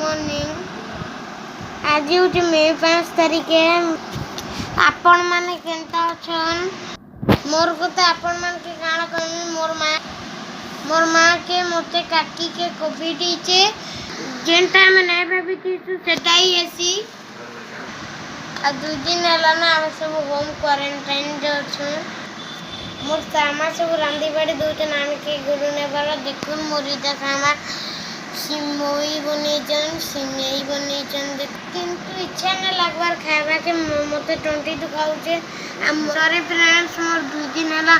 Morning. आज हूँ मे 5 तारीख। आपण मैंने केन्ता अछन मोर कते आपण मान के गाना कहमी। मोर माँ के मोते काकी के कोविड इचे जेनटा में नहीं भाभी थी सेटा ही ऐसी। आ 2 दिन हला ना हम सब होम क्वारंटाइन जो छु। मोर सामा सब रांदी बाड़ी दोचन आने के गुरु ने बारा देखुन मोरिदा सामा सिमोई बनेचन सिमेई बनेचन किंतु इच्छा न लगवार खावा के मते टंटी दुखाउचे। सॉरी फ्रेंड्स मोर 2 दिन हला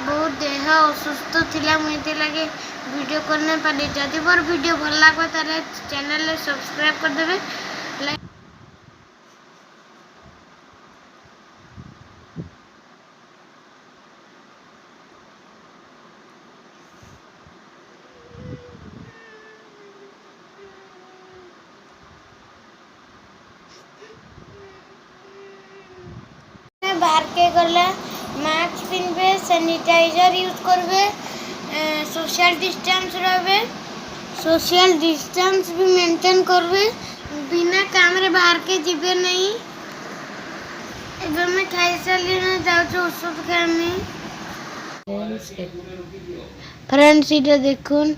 बहुत देह असुस्थ थिला मुते लगे वीडियो करने पाले। जदि मोर वीडियो भल लागो ताले चैनल ले सब्सक्राइब कर देबे। बाहर के गले मास्क पिनबे सैनिटाइजर यूज करबे सोशल डिस्टेंस रहबे सोशल डिस्टेंस भी मेंटेन करबे बिना काम रे बाहर के जीवे नहीं। एबे मैं खाई साली न जाऊ औषध खामी। फ्रेंड्स इधर देखुन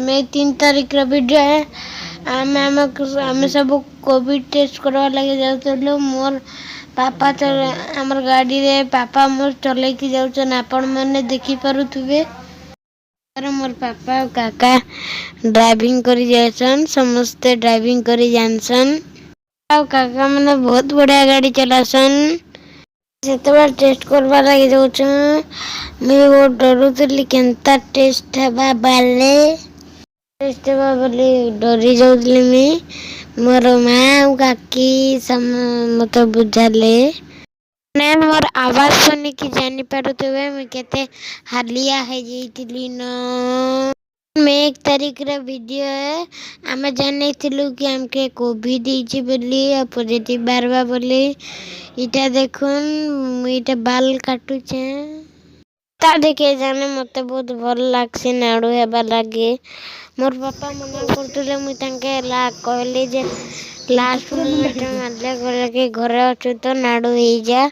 मैं 3 तारीख रा वीडियो है। आमे सब कोविड टेस्ट करवा लगे जाउतलो। मोर पापा तो हमर गाड़ी रे पापा मोर चले की जाउछन आपण माने देखि पारुथबे। अरे मोर पापा और काका ड्राइविंग करी जासन समस्त ड्राइविंग करी जानसन। और काका माने बहुत बढ़िया गाड़ी चलासन। सेतबा टेस्ट करवा लगे जाउछ मैं वो डरुतली केनता टेस्ट हेबा बाले टेस्ट हेबा बोली डरी जाउतली मैं। मोर माँ काकी सम मत बुझाले ने मोर आवाज सुनी कि जानी पारुथबे मैं केते हालिया है जेइतली न। मैं 1 तारीख रा वीडियो है। आमे जाने थिलु कि हमके कोविड इची बोली आ पॉजिटिव बारबा बोली। इटा देखुन इटा बाल काटू छे ता देखे जाने मते बहुत भल लागसी नाडू हेबा लागे। मोर पापा मना करतले मुई तांके ला कहले जे लास्ट मोमेंट में मारले गले के घरे अछु तो नाडू हे जा।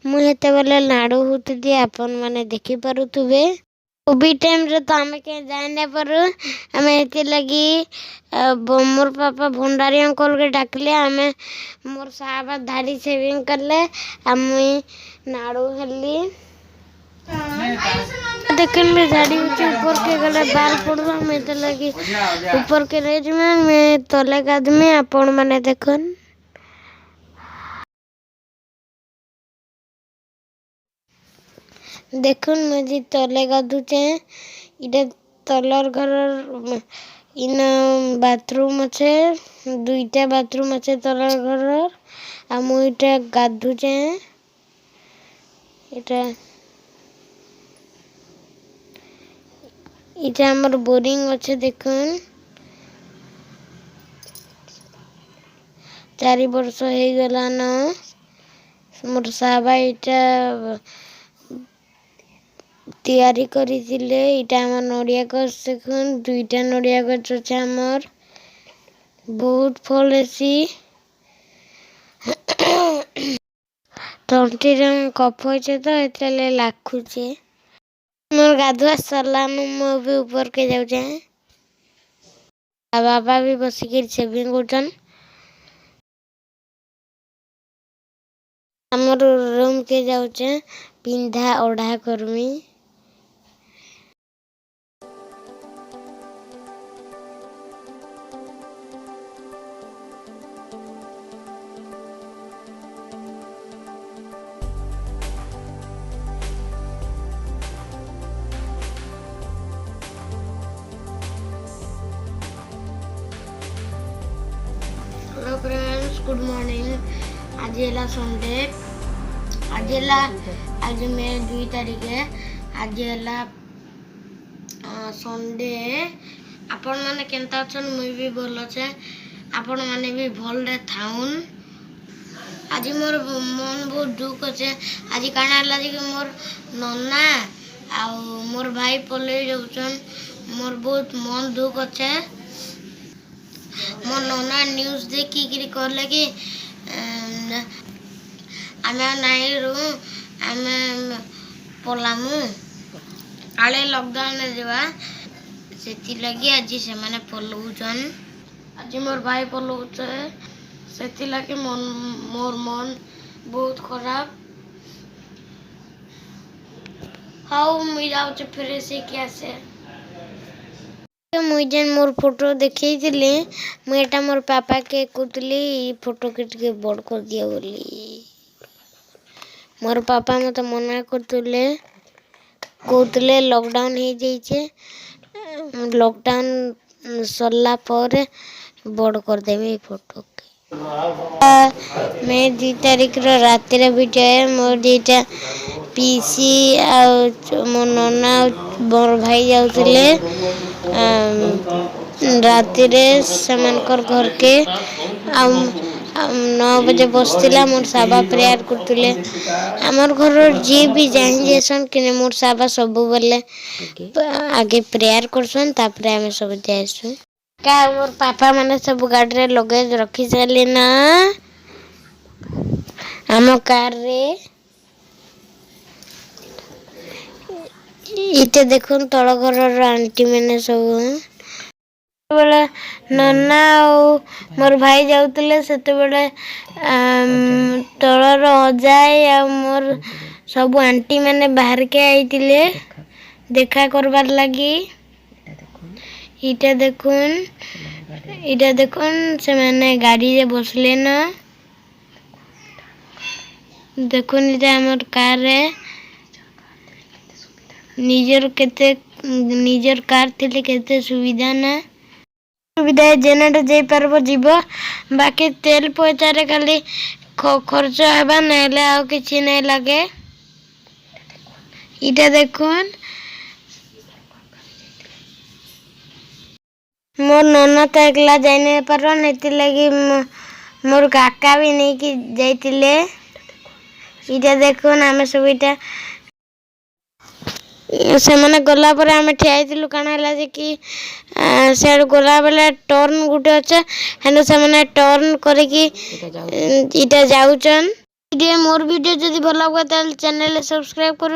मुई हेते बोले नाडू होतदी आपन माने देखि पारुथबे। कोविड टाइम रे तो हमें के जाने पर हमें हेते लगी मोर पापा भंडारी अंकल के डाकले हमें मोर साहब धारी सेविंग करले हमें नाडू हेली देखन में झाड़ी ऊपर के गले बाल पड़वा में तो लगी ऊपर के रेज में मैं तले गाद में आपण माने देखन देखुन मुझे तले गाधुचे। इधर तलर घर इन बाथरूम अच्छे 2टा बाथरूम अच्छे तलर घर आ मुईटा गाधुचे। इटा हमर बोरिंग अच्छे देखुन 4 वर्ष हो गला न। मोर साहबा इटा तैयारी करी दिले। इटा हमर नड़िया गछ देखुन 2टा नड़िया गछ अछि हमर बहुत फल एसी तंटी रंग कफ होचे तो एतले लाखुचे। मोर गाधुआ सरला मु भी ऊपर के जाउ जे आ बाबा भी बसी के सेविंग उठन। हमर रूम के जाउचे पिंधा ओढ़ा करमी। Hello friends good morning. आज है संडे आज मे 2 तारीख है। आज है संडे आपण माने केनता अछन मुई भी भल छे आपण माने भी भल रे थाउन। आज मोर मन बहुत दुख अच्छे। आज काना हला जे मोर नन्ना आ मोर भाई पले जाउछन मोर बहुत मन दुख अच्छे। मो नोना न्यूज देखिक कहले कि आम नाई रू आम पलामु आले लॉकडाउन देवा से लगी आज से माने पलौचन आज मोर भाई पलौच से लगी मोर मन बहुत खराब। हाँ मुझे जाऊँ फिर से क्या से मुझे मोर फोटो देखी मुझे मोर पापा के कहली फोटो के बड़ कर दिया बोली मोर पापा मत मना करतुले कहतुले लॉकडाउन हो जाइए लॉकडाउन सरला पर बड़ कर देवी फोटो के मैं 2 तारीख रात वीडियो है मोर दीटा पीसी मो नना मोर भाई जाऊले राति घर के 9 बजे बसला मोर साबा प्रेयर करतुले आमर घर जी भी जाहि जेसन कि मोर साबा सब बेले आगे प्रेयर करसन तापर आमे सब जाइसु का मोर पापा माने सब गाड़ी रे लगेज रखी सारे ना आम कार रे इटे देखुन तल घर आंटी मैंने सब बेले नन्ना मोर भाई जाऊले से तलर अजाए मोर सब आंटी मैंने बाहर के आईतिले देखा करबार लगी इटा देखुन से मैंने गाड़ी रे बसले ना देखुन इटा हमर कार रे निजर कार थिले केते सुविधा ना सुविधा है जेनेट जाई परबो जीव बाकी तेल पैसा रे खाली खर्च हेबा नहले आ किछि नै लागे इटा देखुन मोर नन्ना तो एकला जाई नै पारन एति लगी मोर काका भी नहीं कि जाइतिले इटा देखुन आमे सब इटा से माने गला पर आमे ठियाइतिलु काना हला जे कि सेड गला बेले टर्न गुटे अच्छे हेनु से माने टर्न करे कि इटा जाउचन वीडियो मोर वीडियो जदी भल लागबा त चैनल सब्सक्राइब करू।